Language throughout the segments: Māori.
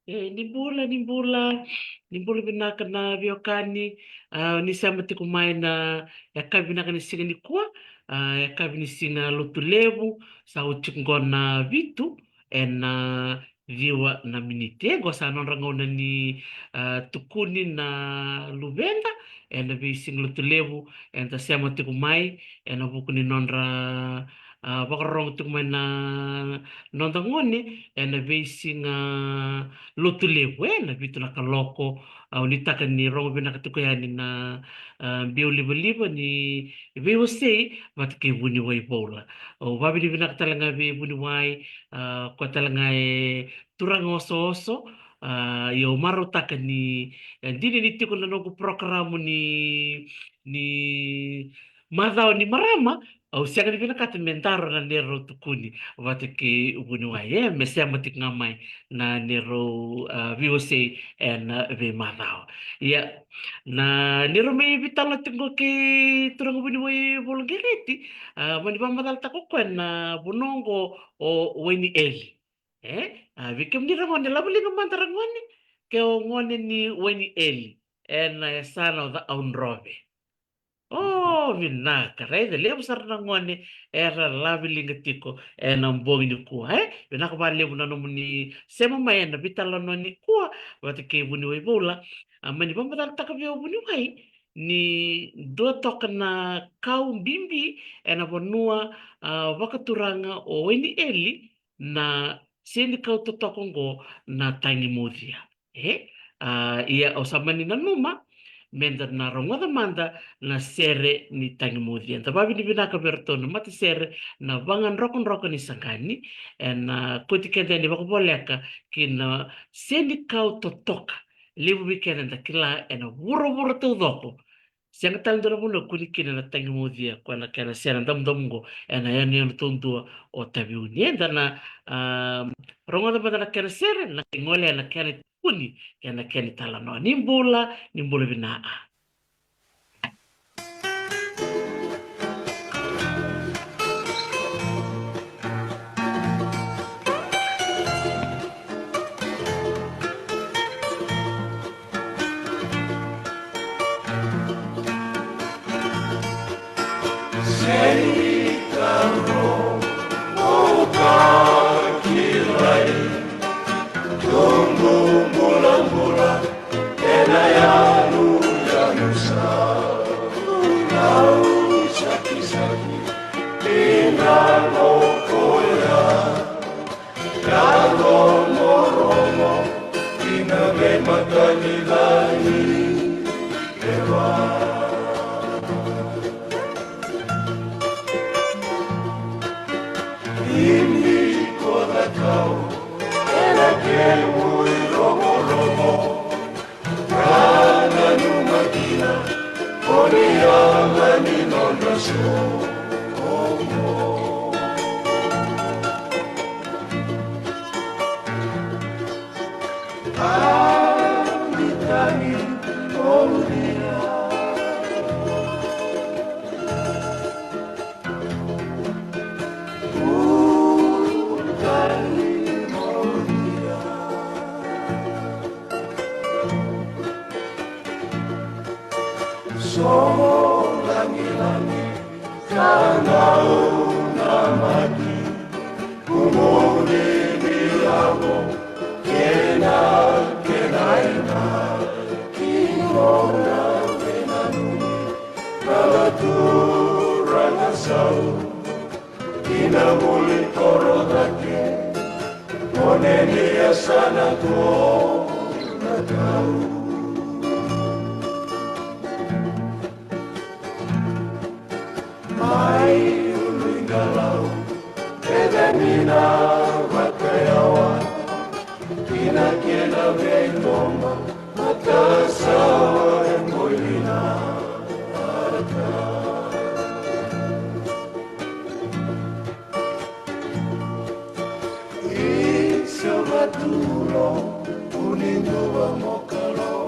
Nimbula vinaka na viokani, nisema tiku mai na yaka vinaka nisinga ni kuwa, yaka vinisinga lotulevu, sa uchingona vitu, na viwa na minitego, sa nonrangona ni tukuni na luvenda, na vising lotulevu, ta sema tiku mai, na buku ni nonra, wakarong tiku mai na nondangone, na vising lotulevu na vitu na kaloko au nitaka ni rongo bina katuko yani na bio libo ni veo sei matke vuni wai bola o babi di bina katalanga be vuni wai ko talanga turang oso yo maro taka ni dini ni tiko na nogo programu ni madao ni marama au siaga di bina kata mentaro na nero tukuni watke vuni wai mesea matik ngamai na nero VOC ve madao. Ya, na nero me vitala tengo ke turang buni wai volgereti, mani pamadal tako kwen na bunongo o weni eli. Vikem ni rangone labuli no mantarangone ke o ngone ni weni eli. Son of the Aunrove. Oh, vinaka, raida lebu sarna ngone era labi tiko nambong ni kuha vinaka ba lebu na nomuni sema mai na bitala no ni kuha wate ke buni wai bola mani ba madal taka vyo buni wai ni do toka na kau bimbi na bonua wakaturanga o weni eli na sendi kau to tokongo na tangi modia ia o samani na numa menda na rongoda manda na sere ni tangi mudia. Tababi ni binaka bertono mati sere na vangan rokon ni sangani na koti kende ni bako boleka kina sendi kau totoka libu bikene da kila wuro tu doko. Siang tal dora muno kuni kina na tangi mudia kwa na kena sere dam yani yon tundua o tabi unienda na rongoda manda na kena sere na ngole na kena kuni kena tala no nimbula binaa. Salvatore, unindo a mocalo.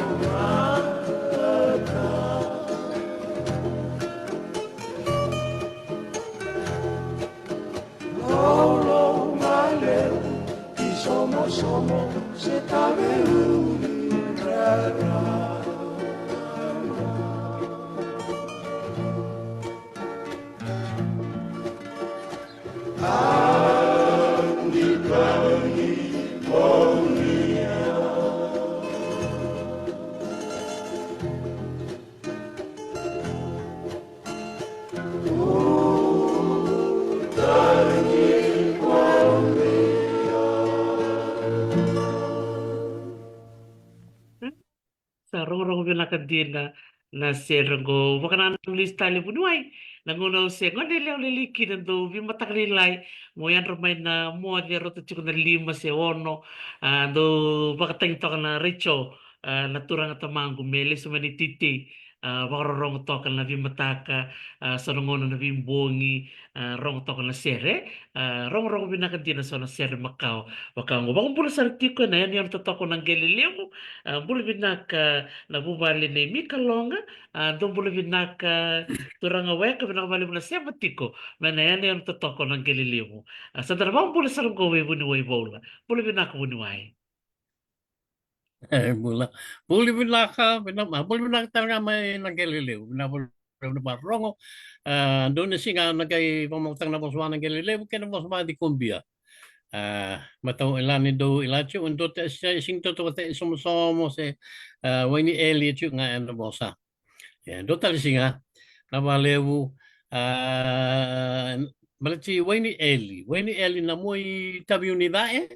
sa rongo binakan din na sergo bakanan lista li bunuai nanguno se ngone leo liliki nando vi matakrilai mo yan romay na mo de roto chiko na lima se ono do bakatang to na richo naturang tamang gumele sumani titi bakarorong to na vi mataka sa rongono na vi bongi rong to na sere rong rong binakan din na so na sere Macau Wakango baka pula sa artiko na yan yung totoo ng Galileo bula binaka nabubali ni Mika Longa doon bula binaka turang away ka binakabali mo na siya matiko na yan yung totoo ng Galileo sa darabang bula sa rong gawin bunuway bola bula binaka bunuway Mula buli binaka buli binaka talaga may Galileo na rongo doon na singa nagay pamutang na boswa ng Galileo kaya na boswa di kumbia matau ilani do ilachu untuk sing to te somo se wani eli chu nga en bosa ya do tal singa na malewu berarti wani eli na muy tabi unidade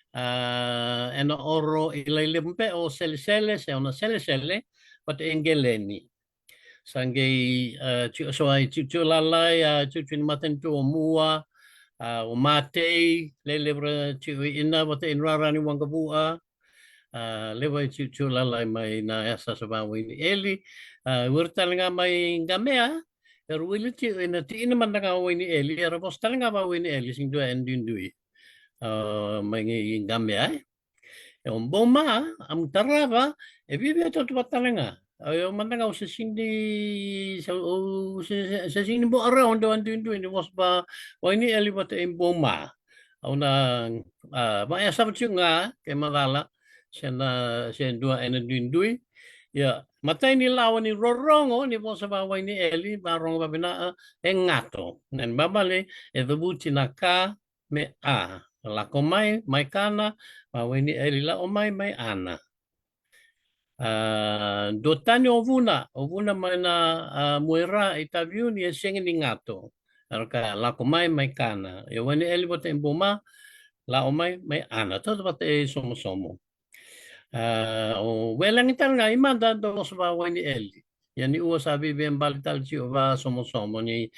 en oro ilalimpe o sele se ona sele pat engeleni sangai chu so ai chu lalai chu maten tu mua o mate le chu ina bata inrarani wangabua lewa chu lalai mai na esa sa wini eli urtal nga mai gamea ruili chu ina ti ina man nga wini eli era postal nga ba wini eli sing dua endundui mai gamea yung boma am tarava e vive tot batalanga ayo mananga sa sindi sa sindi bo around do andu was ba wani elibata in boma una ba ya sabat nga kay malala siya na siya dua enadundui ya matay ni lawan ni rorongo ni po sa baway ni Eli barong babina engato nan babale e dabuti na ka me a la komai mai kana baway ni Eli la omai mai ana dotani ovuna mana muera itaviu ni singin ni ngato arka la komai mai kana e wani Eli bote emboma la omai mai ana todo bate somo o welang ital nga imanda do sa baway ni Eli. Yan ni uwa sabi ben balital si uwa somo ni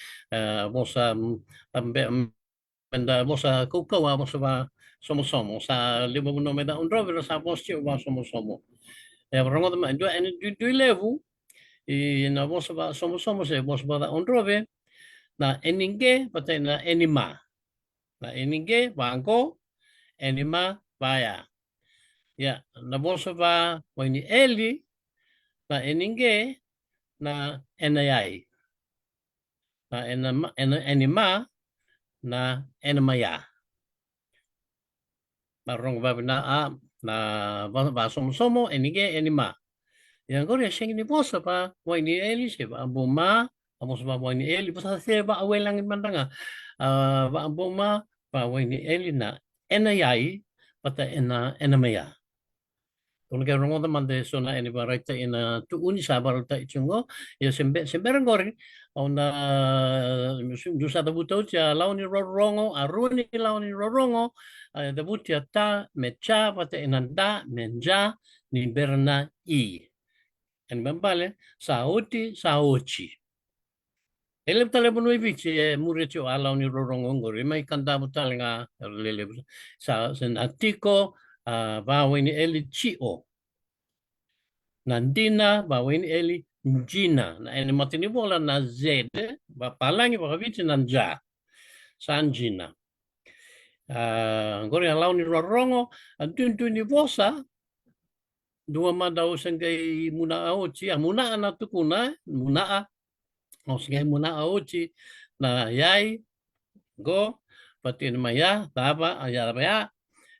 mo sa tambe benda mo sa kukawa mo sa somo sa lima mo na da unro pero sa mo si uwa somo. Ya rongo ma do en do levu y na mo sa somo se mo sa da unro na eninge patay na enima. Na eninge bangko enima baya. Ya, naboso ba ni Eli na eninge na enayay na enima na enamaya. Marong ba na somo eninge enima. Yang ko rin siyang niboso pa ni Eli siya ba ang buma amos ba ni Eli basta siya ba awelangin man nga ba ang buma pa ni Eli na enayay pata enamaya. Kung nagkaroon ko naman de so na inibarita ina tuun sa barata ichungo ya semberang goring on na jusa tabuto cha launi rorongo aruni launi rorongo tabutia ta mecha pata inanda menja ni berna i en bambale sa ochi ele telepono ibici murecho alauni rorongo ngori mai kanda mutalanga lele sa sen atiko bawini eli chio nandina bawini eli njina na ene matini bola na zede ba palangi ba vici nanja sanjina ngori alauni rorongo antuntu ni bosa dua madau sengkai muna aochi muna anatukuna muna o sengkai muna aochi na yai go patin maya taba ayara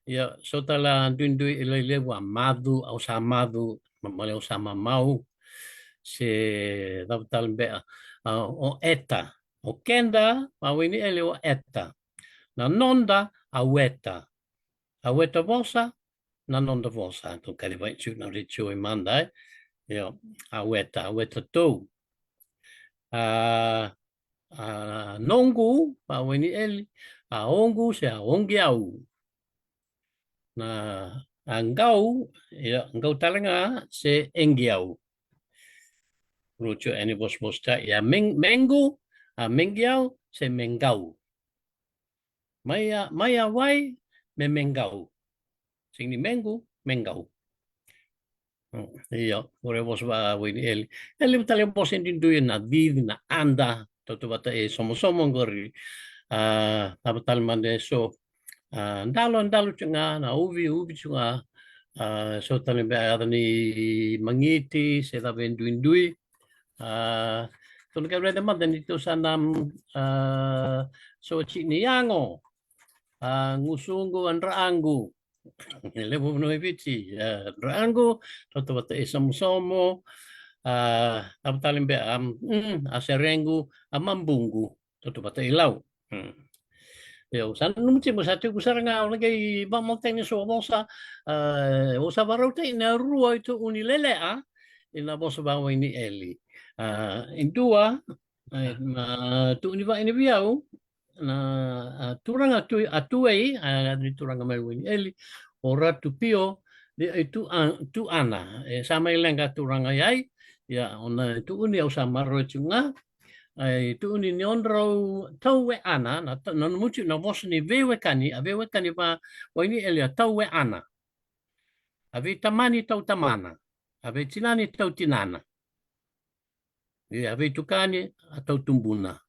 ya sotala dundu ilele wa madu au samadu mamale sama mau se dabtal be o eta o kenda mawini ele o eta na nonda aweta vosa na nonda vosa to kali vai chu na richu imanda yo aweta to nongu mawini ele ongu se ongiau na Engkau talenga se engiau. Lucu ini bos-bos tak ya menggu, mengiau se menggau. Maya wai me menggau. Sing ni menggau. Iya, ore bos ba wini eli. Eli tali bos endin duye na vid na anda. Toto bata somo ngori. Apa tal mande so ndalo chunga na uvi chunga. So tali be adani mangiti se da vendui. Tun ka reda madan itu sanam so chini yango. Ngusungu an raangu. Levo no evici. Raangu toto bata somo apa talim be aserengu amambungu toto bata ilau. Yo san numci mo satu kusaranga lagi ba mo teng so bosa osa barote ina rua itu unilele ina bosa ba ini eli. Indua tu univa ini biau na turang atuei di turang mai ini eli ora tu pio itu tu ana sama ilenga turang ai ya ona itu uni usama rochunga itu ni nondro tau we ana na muchu na bos ni vewe kani pa ini elia tau we ana ave tamani tau tamana ave tinani tau tinana ave tukani atau tumbuna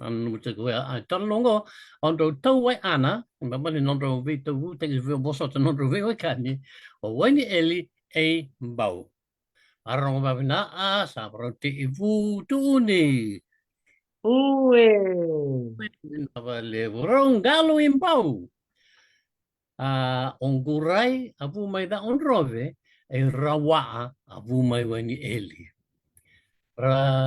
an muchu ko tan longo ondo tau we ana mbali nondro ve tau te bos o nondro vewe kani o ini eli mbau arong ba na sa roti ibu tu ni Ue. Rongalo impau. Onggurai abu mai da onrove e rawa abu mai wani eli.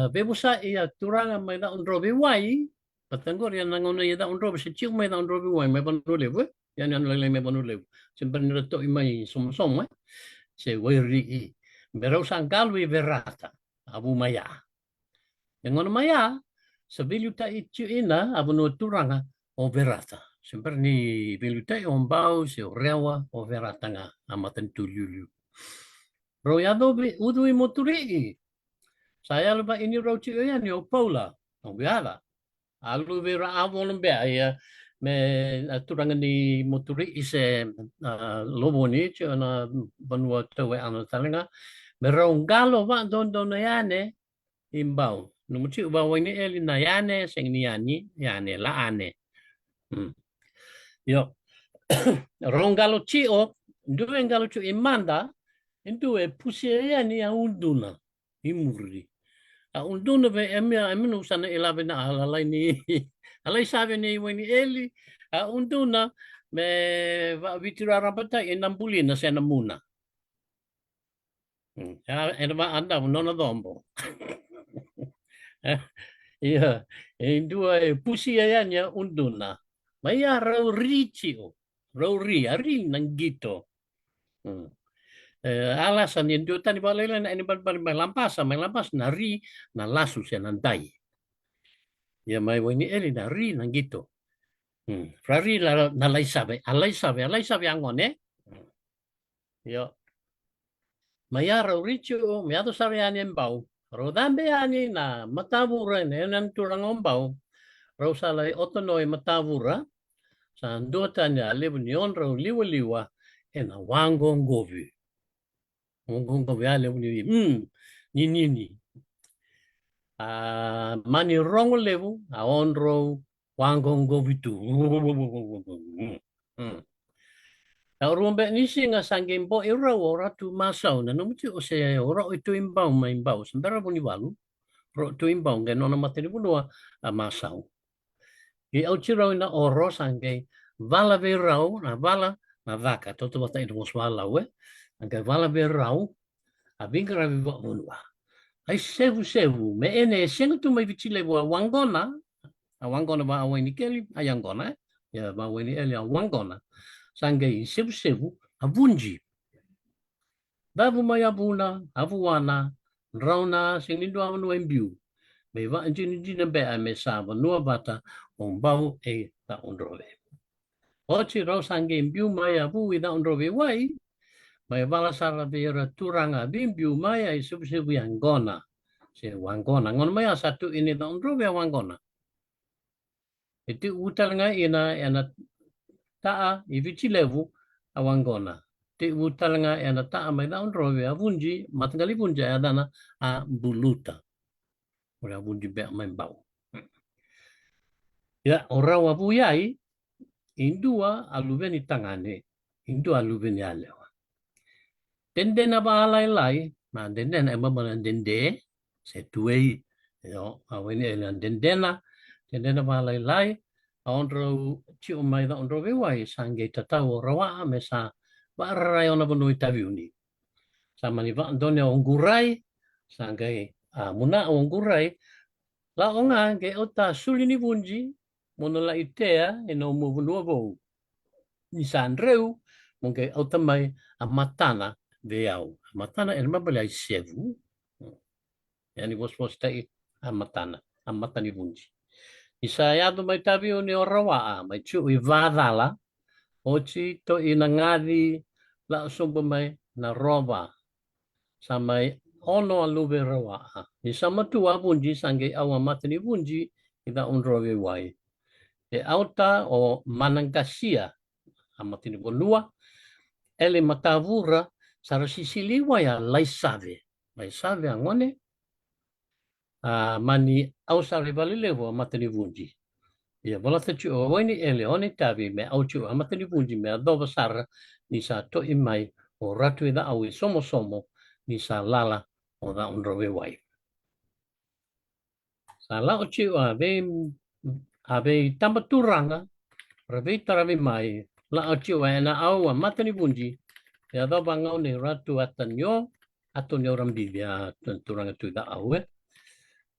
Bebusa ia turanga mai da onrove wai. Patangor yang nangona ia da onrove se ciu mai da onrove wai mai panu levu. Yang lele mai panu levu. Sempre reto imai som se wai ri. Berau sanggalu i verata abu maya. Yang ngono maya sebiluta itu ina abu no turanga o verata. Sempre ni biluta on bau se rewa o verata nga amatan tululu. Royado udu i moturi. Saya lupa ini roti ya ni o Paula. O biala. Alu vera avon be ya me turanga ni moturi ise lobo ni na banua tawe ano talenga. Merongalo va don yane imbau. Numuchi ubawa ini eli na yane sing ni yane la ane. Yo. Rongalo cio, due ngalo cio imanda, due pusia ni a unduna, imuri. A unduna be eminu sana ilabena alai ni, alai sabe ni wani eli, a unduna me vitira rapata inambulina sena muna. Ya, ena anda nona dombo. Iya, dua pusia ya unduna. Maya rauricio. Rauri, ari nang gito. Alasan yang dia tadi balik na ini may lampas nari na lasu siya nanday. Ya may wini eli nari nang gito. Rari na alay sabi angon Yo. Maya rauricio, miyato sarian yung bau. Rodambe ani na matavura nan turang ombau. Rausalay otonoy matavura. Sa andota niya liw niyon raw liwa-liwa na wangong govi. Wangong govi aliw ni nini. Mani rong lewu on raw wangong govi tu. Rumbe nisi nga sanggim po iraw ora tu masaw na numuti o se ora ito imbaw maimbaw. Sandara po ni walu. Ro tu imbaw gano'n na matini po masaw. Iauchiraw na oro sanggay vala verau na vala na vaca toto bata itu moswala we angka vala verau abingra viva unwa ai sevu me ene sengu tu mai vichile wangona ba awani keli ayangona ya ba awani eli wangona sangai sevu abunji babu maya buna avuana rauna singindo anu embiu me va njini be amesa no bata ombau ta ondrove Oci rau sange biu mai abu ida ondrobe wai, mai vala sara vera turanga bimbiu mai ai subu wangona. Se wangona, ngon mai satu ini da ondrobe wangona. Itu utal nga ina taa ivici levu awangona. Te utal nga ena taa mai da ondrobe avunji, matangali punja adana a buluta. Ora avunji be mai bau. Ya, ora wapu yai, indua aluveni tangane, indua aluveni alewa. Dende na ba alai lai, ma dende na emma mana dende, se tuei, yo, aweni elan dende na ba alai lai, ondro ciu mai da ondro wewai, sange tatau rawa me sa ba rai ona bonoi taviuni. Sama ni ba andone onggurai, sange muna onggurai, la onga ke ota sulini bunji, mono la itea e no mo vonua vo ni sanreu monge ota mai a matana veau matana e mabala i sevu yani was tai a matani bunji isa ya do mai tavi o ni orawa mai chu i vadala ochi to ina ngadi la sombo mai na roba samai ono aluve rawa ni sama tua bunji sange awa matani bunji ida onrove wai e auta o Manangkasia amatini bonua ele matavura sara sisiliwa ya laisave angone mani au sare valilevo amatini vunji ya bola tachu o wani ele one tavi me auchu amatini vunji me adoba sara ni sa to imai o ratu ida awi somo ni sa lala o da unrowe wai sa la ochu ave tamba turanga rabe tarabe mai la ochu na au amatini vunji ya do bangau ni ratu atanyo atonyo rambibia turanga tu da awe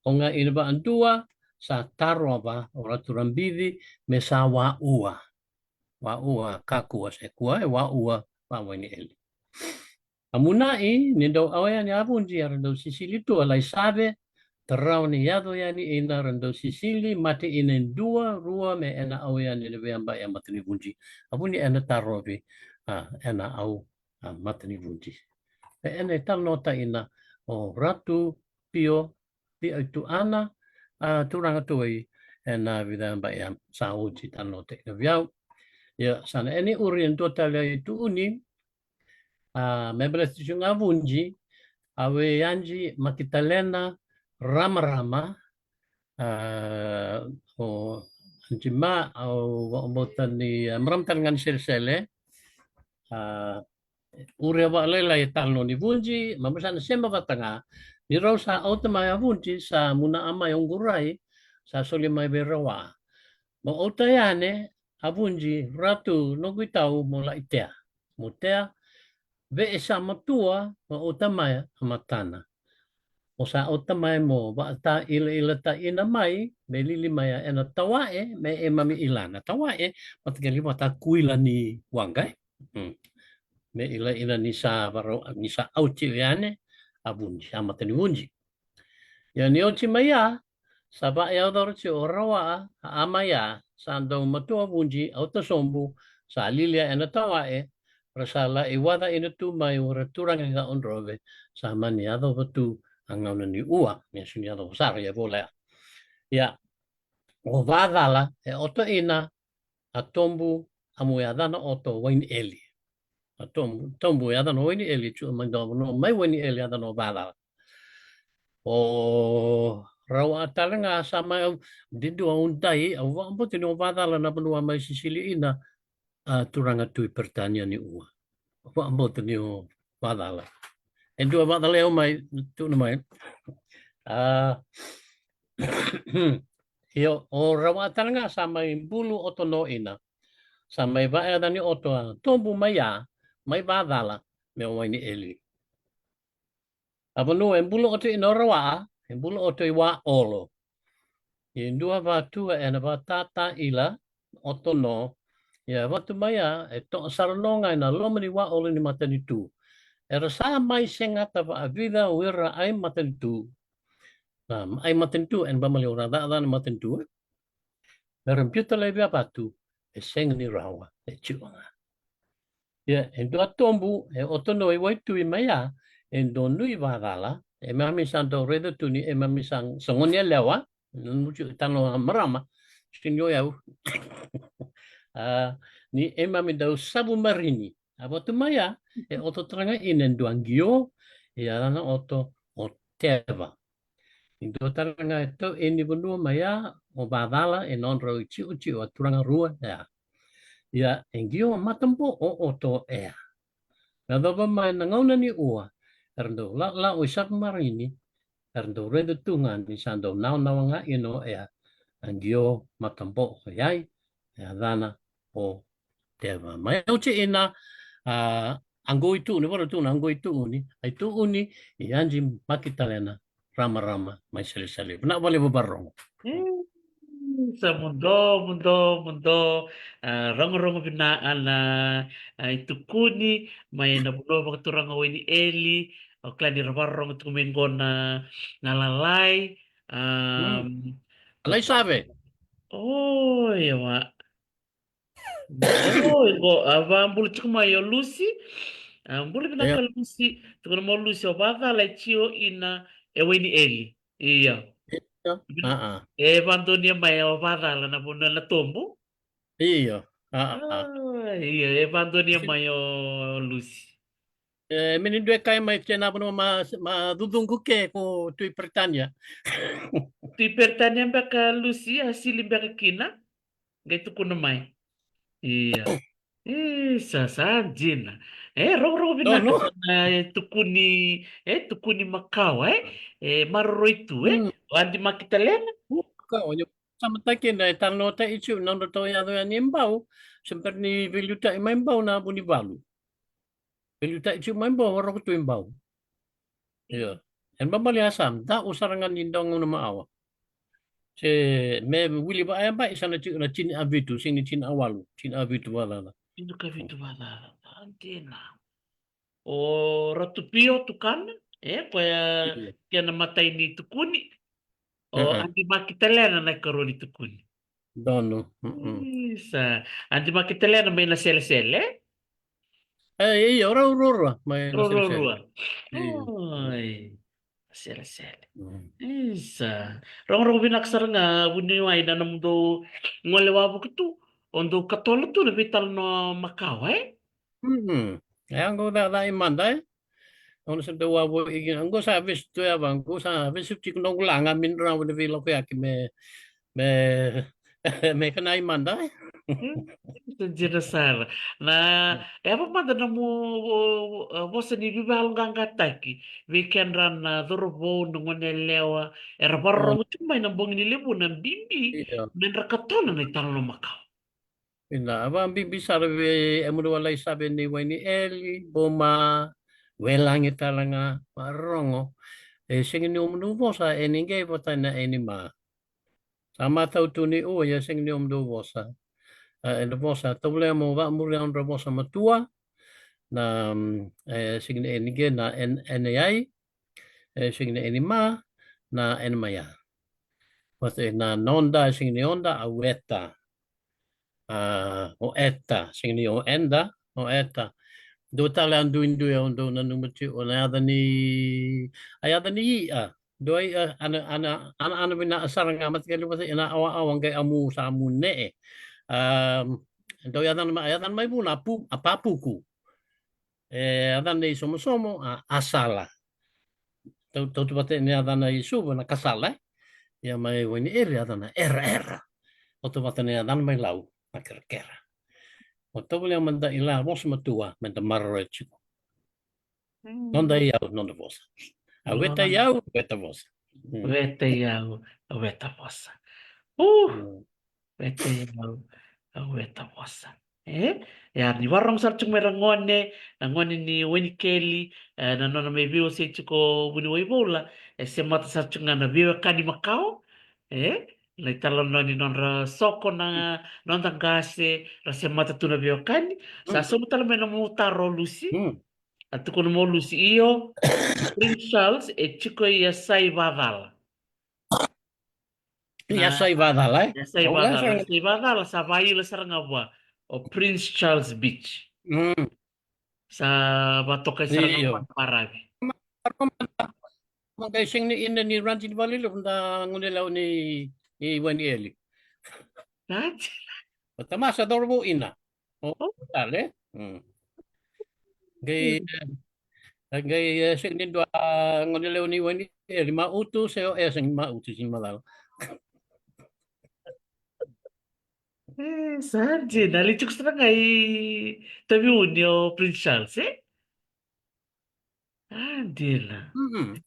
onga inba antua sa taroba ratu rambivi me sa wa ua kakua se kua wa ua pa wani eli amunai ni do awe ni avunji arando sisili tu alai sabe terau ni yado yani ina rando sisili mate ina dua rua me ena awe ni lebe amba ya matani vunji abuni ena tarobi ena au matani vunji. Ene tal nota ina o ratu pio pi itu ana turanga tuai ena vida ba ya sauji tal nota ina viau ya sana ene urien total itu uni mebres junga vunji awe yanji makitalena rama o anjima o botan ni meramtan ngan sel-sele urea wa lela talno ni vunji mamasa semba vatanga ni rosa automa ya vunji sa muna ama yung gurai sa soli mai berawa mo otayane avunji ratu no guitau mo la itea motea ve esa matua mo otama ya amatana o sa otama mo ba ta ila ta ina mai me lili mai ena tawae me e mami ilana tawae matgali mata kuila ni wangai me ila nisa baro nisa auchi yane abunji amatani bunji ya ni ochi maya saba ya dorchi orawa amaya sando matua bunji auto sombu sa lilia ena tawae rasala iwada ina tu mai ora turang nga ondrove sa mani ado batu angauna ni ua ni sunya do sar ya bola ya o vadala e oto ina atombu amuyadana oto wain eli tombu ya no ini eli chu mando no mai wani eli ada no bala o rawa talanga sama didu untai au ambo tino bala na benua mai sisili ina turanga tui pertanian ni ua wa ambo tino bala dua bala o mai tu no mai yo o rawa talanga sama bulu otono ina sama ba ada ni oto tombu maya mai badala me wani eli abanu embulu oto inorawa embulu oto iwa olo indua vatu ena vatata ila oto no ya vatu maya eto sarnonga ina lomani wa olo ni matani tu era sa mai sengata va avida wira ai matani tu ai matani tu en bamali ora da matani tu merempiuta lebe apatu e senga ni rawa e chiwanga. Ia, e doa tombu, e otono e waitui mai a, e do nui wādala, e mami san tau reda tuni, e mami san songonia lewa, nuchu tano marama, sinyo au. Ni e mami dau sabu marini. A watu mai a, e oto tranga inen duangio, e arana oto o teva. I do taranga e tau e ni vanua mai a, o wādala e non rau i tiu a turanga rua e a. Ia, e ngio matampo o oto e a. Nā dawa mai na ngauna ni ua, arando la o sabu marini, arando reda tunga ni sando nau ngā ino e a, angio matampo o iai, e a dana o teva. Mai au te ina, ango i tūni, wara tūna ango i tūni, ai tūni i anji makitalena, rama mai sale. Pena wale wabarongo. Sa mundo rongo binaan na itukuni may nabulo turang away ni Eli o klani rabarong tumingo na nalalay Alay sabe? oh yawa go avambul chuma yo Lucy ambul binaka Lucy tukuna mo Lucy o baka lay chio ina away ni Eli iya Evantonia mai o vadala na buna na tombo. Iya. Iya, Evantonia mai o Lucy. Meni dua kai mai tena bono ma dudung ke ko tui Britania. Tui Britania baka Lucy asili baka kina. Gaitu kuna mai. Iya. Sasajina. Rogo binaka sana tukuni Macau, maroro itu, andi makitalena. Kau sama takin dai tano ta ichu nando to ya do ni mbau seperti veluta mai mbau na buni balu. Veluta ichu mai mbau ro tu mbau. Iya. En bambali asam da usarangan indong no maawa. Se me wili ba ay ba isana chi na chin avitu sing ni chin awalu, chin avitu wala. Inu ka vitu wala. Antena. O ratupio tukana, kaya kaya namatay ni tukuni. O andi makitalena na karon ni tukuni. Dono. Isa. Andi makitalena may na sele-sele? Iya, ora may na sele-sele. Ay. Sele-sele. Isa. Rong binaksar nga buniway na namdo ngolewabo kitu. Ondo katolo tu na vital no Macau, Anggo da imanda ono sa dawa bo igin anggo sa vis to ya bangko sa vis ti kunong langa min ra wo de lo kaya ki me kana imanda Sara na apa manda na mo você ni bibal ngangataki weekend ran na dorobo ngonelewa era barro tu mai na bong ni lebu na bimbi men rakatona na italo no Macau. Ina aba bimbi sa be amudo wala sabe ni wani eli boma welangi talanga marongo singin ni umdu bosa eninge bota na enima sama tau tuni o ya singin ni umdu bosa ena bosa tole mo va muri andro bosa matua na singin eninge na enai singin enima na enmaya bota na nonda singin ni onda aweta o eta singin ni o enda o eta do tala andu indu ya ondo na numatu o na ada ni do ai ana bina asaranga mat kali basa ina awa awang kai amu samu ne do ya dan mai buna apapuku ada nei somo asala to bate ne ada nei subo na kasala ya mai wani ada na era o to bate ne ada mai lau na kera o to boleh manda ila mos matua menda marro chico non dai au non vosa aveta iau veta vosa veta iau veta vosa veta iau veta vosa ya ni warong sar chung merangone ngone ni weni keli na nona me bio se chiko buni wai bola se mata sar chung na bio kani Macau na talon no ni non ra soko na non tangase ra se mata tu na bio kani sa so mutala me no mutaro Lucy atu kono mo Lucy io Prince Charles e chiko ia sai vadala Ya na sai badala eh. ya Wala sa ibadala sa bayi la saranga ba o Prince Charles Beach sa bato kay saranga iyo. pa Parabi. Mga sing ni ina ni Randy Valilo na ngunilaw ni Wani Eli. Right? Tamasa daw mo ina. O Oh, tale. Gay gay sing ni dua ngunilaw ni Wani Eli mauto sa'yo sing mauto sing malal. Sardi, nalichuk saranga tabi unyo Prince Charles, eh? Dila.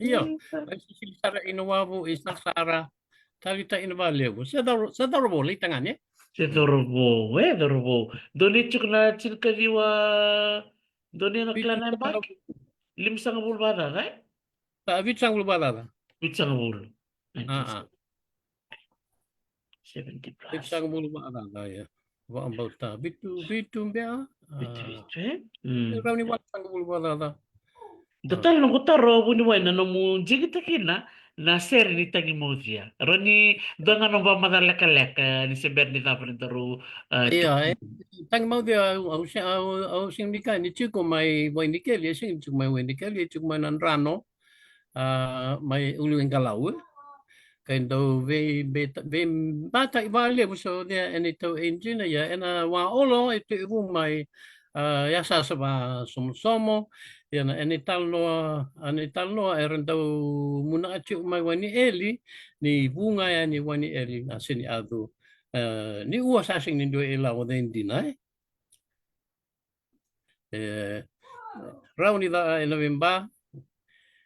Iyo. Ay si Sara inuwabu isa Sara talita invaleu. Sa daw mo litangan eh. Dorbo. Donichuk na chilkadiwa doni na klana bak. Lim sang bulbada, right? Vit sang bulbalala. With sang bul. Ah, 70 vit plus. sang bulbalala ya. Wa about ta bitu bea. Bitu, eh? Rauni wa sang bulbalala. Total no kutaro buni wena no mu jigita kina na seri ni tangi mozia. Roni donga no ba madala kaleka ni se berni tapre taru Iya, tang mau dia au sing nika ni chico mai boy nikel ya sing chico mai boy nikel ya chico mai nan rano mai ulu engalau kendo ve bata vale so dia en ito engine ya ena wa olo ito ibu mai ya sa sa ba somo ya na en italno erendo muna chico mai wani eli ni bunga ya ni wani eli asini adu ni ua sasing ni dua ela o den dinai rauni da ela bemba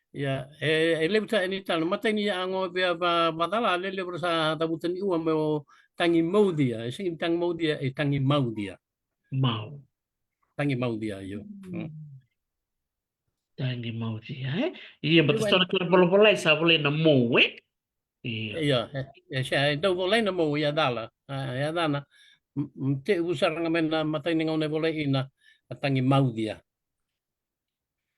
ya ele buta ini tal mata ni ango be ba badala le bersa tabutan ua me tangi maudia sing tang maudia tangi maudia mau. yo Tangi mozia, eh? Iya, betul Iwan sana kira bola-bola sa boleh nemu, eh? Iya. ya ya saya do boleh na mo ya dana te usar ngamen na mata ni ngone boleh ina tangi maudia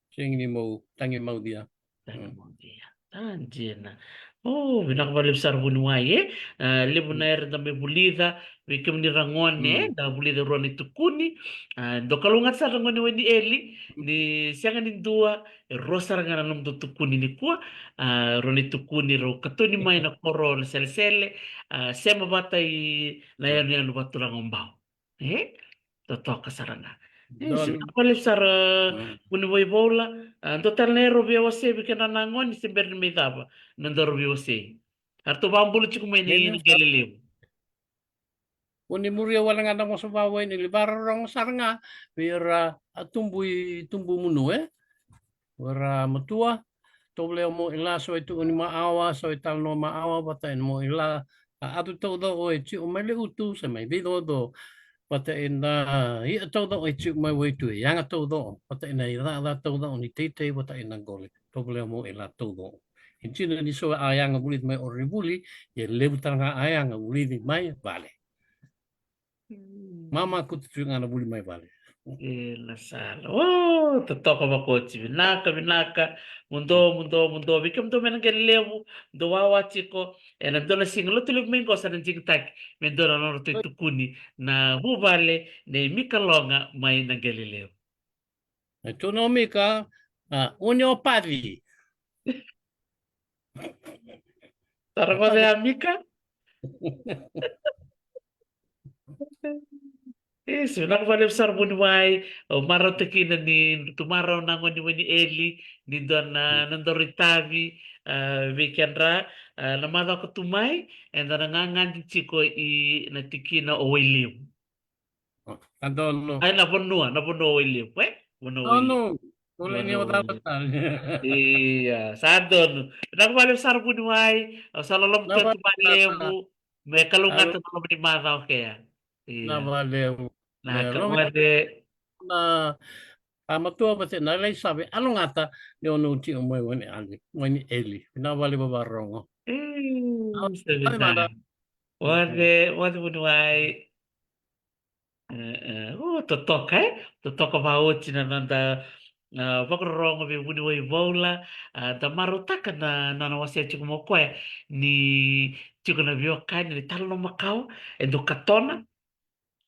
sing ni mo tangi maudia Tangi mozia. Tanjena. Oh, binakabali besar bunuai, eh? Lebu na er da me bulida, wikim ni rangone, da bulida roni tukuni. Do kalungat sa rangone weni eli, ni siangan ni dua, rosa rangana nung do tukuni ni kuwa, roni tukuni ro katoni mai na koro na sele-sele, sema bata i na yan yan batu rangombao. Eh? Toto kasarana. don Sinakabali besar bunuai bola, total nero via você bikin nanangon si berni dava nandaro via você. Arto bambulu cukup main Ganyan ni Galileo. Uni muria wala nga mo sa baway ni libarong saranga bira tumbu munu wara matua toble mo ila so itu uni maawa so ital no maawa bata mo ila atu todo o chi umele utu sa may bido do bata ina i todo o chi may way tu yang todo bata ina ila todo ni tete bata ina gole toble mo ila todo Inchino ni so ayang bulit may oribuli ye lebutan nga ayang bulit may vale Mama aku tuh nggak boleh main balik. La sala. Oh, totoka makochi. Binaka. Mundo. Bikam to menang Galileo. Do wawa chiko. E na dona singlo tulog mengo sa nang jingtak. Mendona no to tukuni na hubale ne mikalonga mai na Galileo. Itu nomi ka unyo padi. Tarako de amica. Nakabalik sa Bunway, o maraw takina ni tumaraw na ngo ni Eli, ni Don Nandoritavi, weekend ra, namada ko tumay, and nangangan di chiko natikina o William. Andono. Ay, napunua William, eh? Puno Ano, William. wala niyo dapat. Iya, sadon. Nakabalik sa Bunway, sa lalom ka Dapat tumalebu, may kalungat alo na lalom ni Madaw kaya. na Iya. valeu. Nah, Lomi kamade, na amatua ba na lay sabi ano nga ta ni ono ti umoy wani ali wani eli. Pinawali ba barongo. Ano sebentar. mada? Wade bunuai. Oh, totoka, eh? Totoka mauti na nanda Vakarong be buni wai vola da marutaka na wasia chuku mokoe ni chuku na vio kai ni talo no makau do katona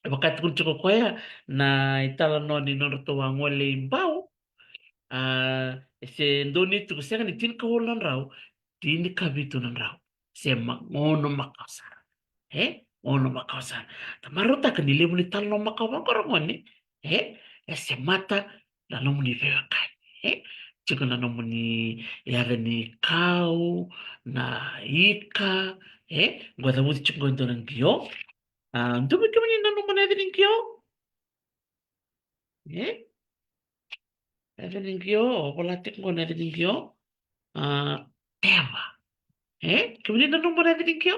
wakati kun chuku koea na itala no ni no to wangole imbau se ndoni tuku sega ni tin ka holan rau tin ka vitu nan rau se ngono makasa ngono makasa ta marutaka ni lebu ni talo no makau vakarongoni se mata na no ni vio kai Chiko na nomoni yare ni kau na ika gua da wuti chiko ndo nang kyo ndubi kama na nomoni yare ni kyo eh yare ni kyo wala tik ngo na yare ni kyo tema kama na nomoni yare ni kyo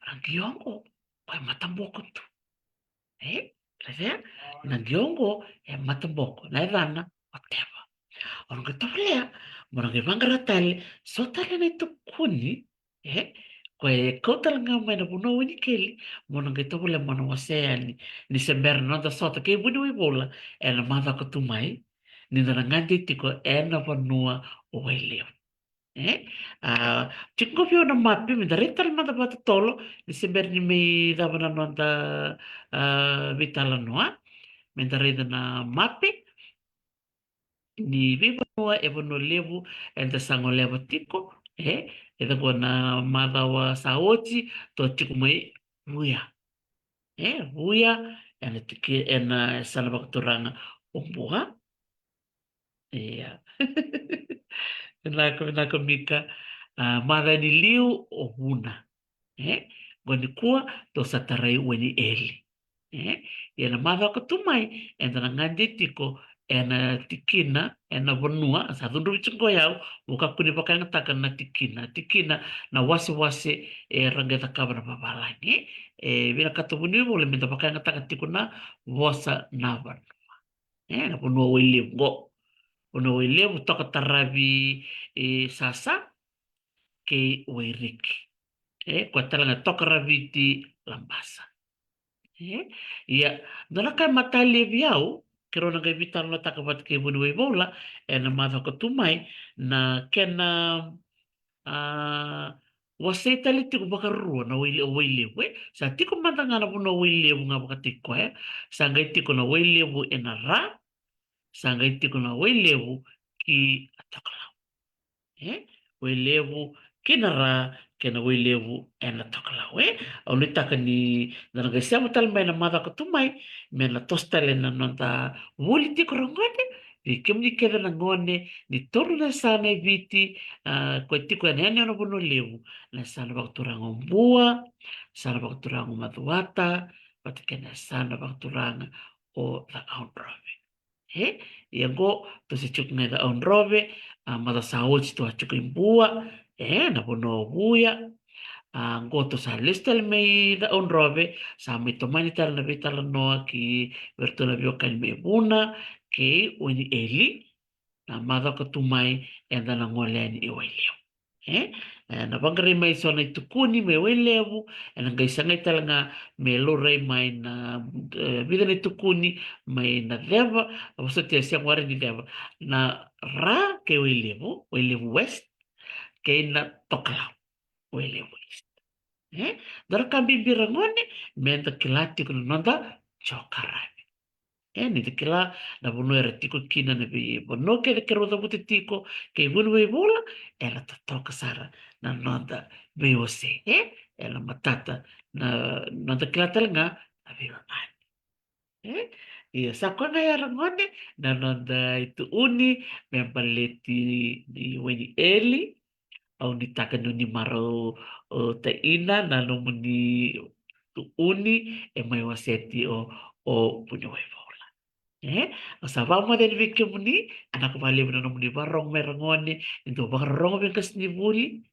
orang kyo ngo pai matamboko tu Rasa nang kyo ngo matamboko na irana o tema orang ketolea orang ke bangaratale so tale na itu kuni eh kau talaga may napuno ni keli orang ke tole mano waseani ni sember no da sota ke buni wi bola na mata ko tumai ni na ngandi tiko na vanua o eleo eh Chico pio na mapi mi da retal mata bata tolo ni sember ni me da bana no da vitala noa me da reda na mapi ni viva noa e vono levu e da sango levu tiko e da kona mada wa saoti to tiko mai vuia vuia e na tiki e na sana bakturanga umbuha ia nako mika mada ni liu o huna goni kua to satarai weni eli ia na mada ko tumai e na ngandi tiko ena tikina ena vanua sa tundu chungo yau buka kuni pakai ngatakan na tikina na wasi rangeta kabra babalani bila katubuni boleh minta pakai ngatakan tikuna wasa navan na vanua wili go vanua wili toka tarabi sasa ke wairiki kwa talanga toka raviti lambasa ia dona kai matali viau kero na vital no takabat ke buni we bola na mata ko tumai na kena wase tali tiko bakarua na we sa tiko mata ngana puno wile nga bakatiko sa ngai tiko na wile ena ra sa ngai tiko na wile ki atakala welevu kinara kena welevu ena tokala au litaka ni na ga sia mutal mai na mata ko tumai me na tostale na nonta wuli ti korongone di kemni keda na ngone ni toru na sana viti ko tiko na ene no bono levu na sana bakturang ombua sana bakturang matuata patikena sana bakturang o la aundrave ia go to se chuk ngai da aundrave mata saoch to chuk imbua na bono buia ngoto sa listel me da onrobe sa me tomani tal na vital no ki vertona bio kan me buna ke uni eli na mada ko tumai enda na ngoleni i waileo na bangare mai sona i tukuni me wailevu na ngai sangai talanga me lorei mai na vida ni tukuni mai na leva so te sia ngware ni leva na ra ke wailevu west ke na tokla wailevu Dara kambi birangone menda kilati kuna nonda chokarabi. Ni te kila na bono era tiko kina na bi bono ke de kero da buti tiko ke bunu we bola era toka sara na nonda beose. Era matata na nonda kila telanga na biwa ani. Iya sakona ya rangone na nonda itu uni membaleti di weni eli au nitaka nuni maro te ina na no muni tu uni e mai waseti o punyo e vola asa va ma den vike muni ana ko vale no muni barong merangoni into barong be kas ni buli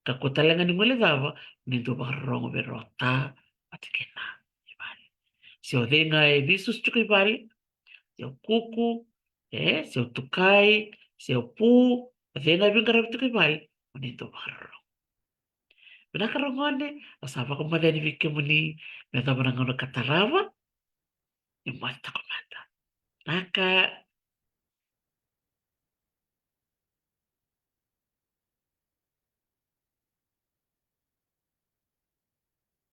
ka ko talanga ni ngole dava into barong be rota atikena ibali se o denga e visus chuki bali se o kuku se o tukai se o pu denga be garab tuki bali into barong Pinakarongone, asapa ko madani vike muni, meta manangono katarava, imata ko mata. Naka